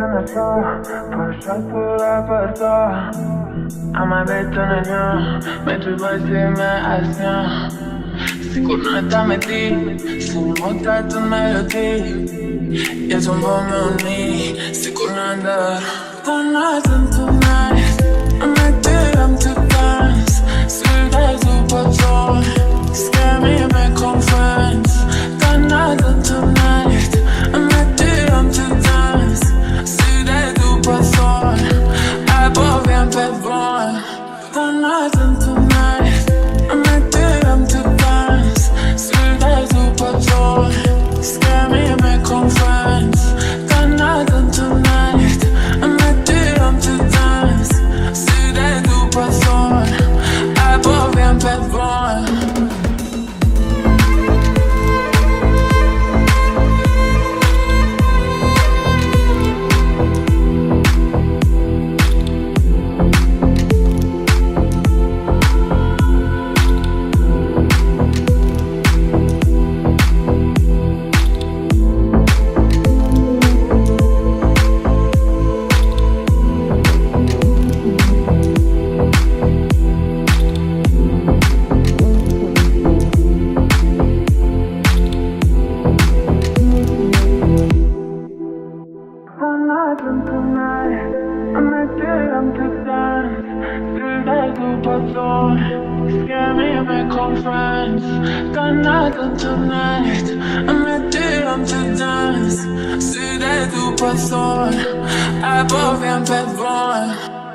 начал порушать твой репертуар. Ama betonanya Metri başlayma asya Sigurnata metri Sinimota tu melodi Я думаю, me Sigurnanda Donatın tonight I'm at them to dance Sülde zupator Scare me and make conference Donatın tonight I'm at them to dance Sülde zupator I bought them bad boy Donatın tonight I'm at them to dance Sülde zupator Scare me and make conference Donatın tonight I'm at them to dance Sülde zupator I bought them bad boy I bought them bad boy